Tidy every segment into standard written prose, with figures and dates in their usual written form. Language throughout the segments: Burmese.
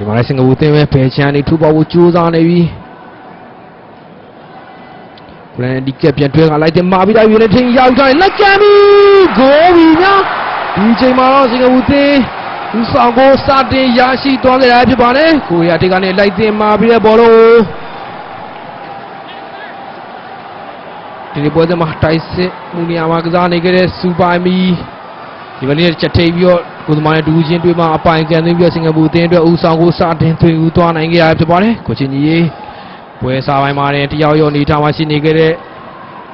ဒီမှာလည်းစင်ကာပူသင်းပဲဖယ်ချန်နေထူပေါက်ဖို့ကြိုးစားနေပြီဘလန်ဒီကပြန်တွဲကလိုက်တယ်မာပြီးသားယူနေထင်းရောက်ကြတယ်လက်ကန်ပြီဂိုးပြီနော်ဒီချိန်မှာတော့စင်ကာပူသင်းဦးဆောင်ကိုစတင်ရရှိသွားခဲ့တာဖြစ်ပါတယ်ကိုရီးယားတေကနေလိုက်တင်မာပြီးတဲ့ဘောလုံးဒီပွဲစဉ်မှာတိုက်စစ်မှုနေရာမှာကစားနေခဲ့တဲ့စူပါမီဒီဘက်လေးချက်ထိပ်ပြီးတော့ကိုသမားနဲ့ဒူးချင်းတွေ့မှာအပိုင်ကန်သွင်းပြီးတော့စင်ကာပူအသင်းအတွက်ဦးဆောင်ကိုစတင်သွင်းဦးသွားနိုင်ခဲ့ရဖြစ်ပါတယ်ကိုချင်းကြီးပွဲစားပိုင်းမှာတယောက်ရောနေထားမှရှိနေခဲ့တဲ့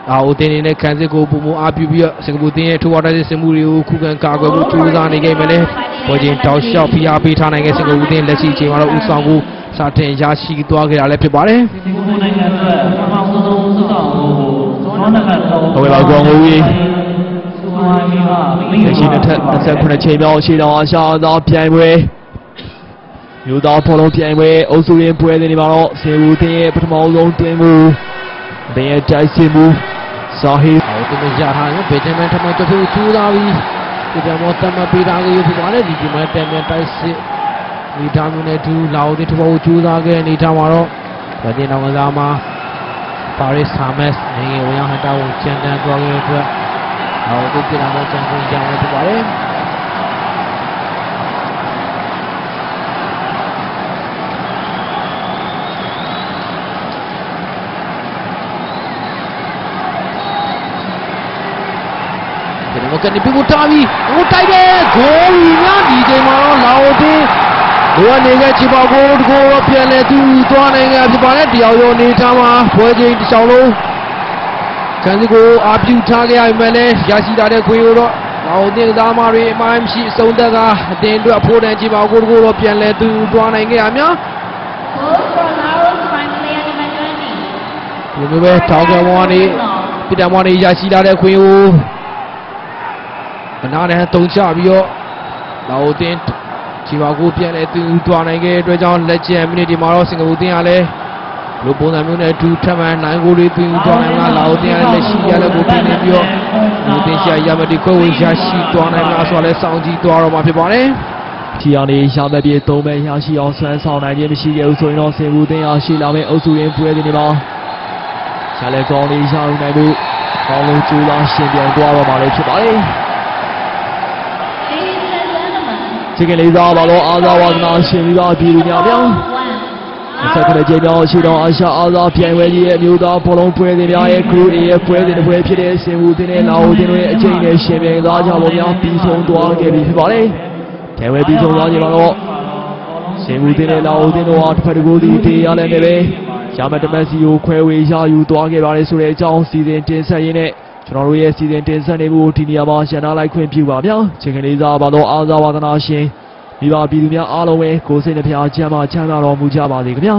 အာအိုတင်းနေတဲ့ခံစစ်ကိုပုံမအားပြုပြီးတော့စင်ကာပူအသင်းရဲ့ထိုးဝါတိုက်စစ်မှုတွေကိုခုခံကာကွယ်ဖို့ကြိုးစားနေခဲ့မယ်လေပွဲချင်းတောက်လျှောက်ဖိအားပေးထားနိုင်ခဲ့စင်ကာပူအသင်းလက်ရှိအချိန်မှာတော့ဦးဆောင်ကိုစတင်ရရှိသွားခဲ့တာလည်းဖြစ်ပါတယ်各位老公，我为新的29ချိန်မြောက်ရှေ့တောင်အာရှသားပြိုင်ပွဲမြို့သားဖော်လုံးပြိုင်ပွဲအုပ်စုရင်းပွဲတွေမှာတော့စင်ဘူတင်ရဲ့ပထမဆုံးတွင်မှုဘယ်တိုက်စစ်မှုစာဟီအော်ဒီရထားရင်ဗေဂျမန်ထမတခုကျူးသားပြီးဒီကမောတမပေးတာကိုဖြစ်သွားတယ်ဒီဒီမှာတမ်မြန်တိုက်စစ်ဒီထားမှုနဲ့တူလာအိုတင်ထဘောကျူးသားခဲ့နေထားမှာတော့ဗေဂျင်တော်ကစားမှာပါရီဆာမက်စ်နေဝင်ရောက်ဟန်တာကိုချန်တန်သွားခဲ့တဲ့အတွက်အော်ဒီပြလာတော့ချန်ပီယံကြောင်းဖြစ်ပါတယ်ဒီမှာကနေပြဖို့တာပြီးဟိုတိုက်တယ်ဂိုးကြီးများဒီချိန်မှာတော့လာအိုတင်လိုအပ်နေတဲ့ချီပေါကိုတကိုယ်ပြန်လဲသူသွားနိုင်ခဲ့ဖြစ်ပါတယ်တယောက်ရောနေထားမှာပွဲချိန်တစ်ချောင်းလုံးခံစစ်ကိုအာပြုထားခဲ့ရမယ်လဲရရှိလာတဲ့ခွင့်ကိုတော့လာအိုတင်ကစားမတွေအမိုင်းမရှိအဆုံးသက်ကအတင်းအတွက်အဖို့တန်ချီပေါကိုတကိုယ်တော့ပြန်လဲသူသွားနိုင်ခဲ့ရများဒီလိုပဲထောက်ကမောင်းနေပြည်တော်မောင်းနေရရှိလာတဲ့ခွင့်ကိုမနာနဲ့တုံချပြီးတော့လာအိုတင်ချီပါကိုပြန်လဲသူသွားနိုင်ခဲ့တဲ့အတွက်ကြောင့်လက်ကျန်မိနစ်ဒီမှာတော့စင်ကာပူတင်ကလည်းလိုပုံစံမျိုးနဲ့တူထပ်မှန်နိုင်ကိုလေးသူသွားနိုင်မှာလာအိုတင်ကလည်းလက်ရှိရတဲ့ကိုတင်နေပြီးတော့လူတင်ရှာရမတိခွဲဝေရရှိသွားနိုင်မှာဆိုတော့လည်းစောင့်ကြည့်သွားတော့မှာဖြစ်ပါတယ်ထီအောင်လေးရမပြေ3ပဲရရှိအောင်ဆွမ်းဆောင်နိုင်ခြင်းမရှိခဲ့ဘူးဆိုရင်တော့စင်ကာပူတင်ရရှိလာမယ့်အုပ်စုရင်းပွဲတွေနေမှာရှာလဲကောင်းလေးရအောင်နိုင်ဖို့ကောင်းလုံးကျူလာရှင်ပြန်သွားတော့မှာလည်းဖြစ်ပါတယ်这个雷达把罗阿扎瓦纳先遇到比如鸟苗，在可能这边去到阿夏阿扎偏位的牛达波隆杯的苗也苦也杯的杯皮的生物的老的那今年前面大家罗苗比从多给比法嘞，天位比从多几把罗，生物的老的那快的过的地下来那边，下面这边是有快位下有多给把的出来讲时间真实一点。ကျွန်တော်တို့ရဲ့စီစဉ်တင်ဆက်နေမှုဒီနေရာမှာရှင်းနာလိုက်ခွင့်ပြုပါဗျာချိန်ကလေးစားပါတော့အားသာဝါဒနာရှင်မိဘပြည်သူများအားလုံးပဲကိုယ်စိတ်နှပြချမ်းသာချမ်းသာတော်မူကြပါစေခင်ဗျာ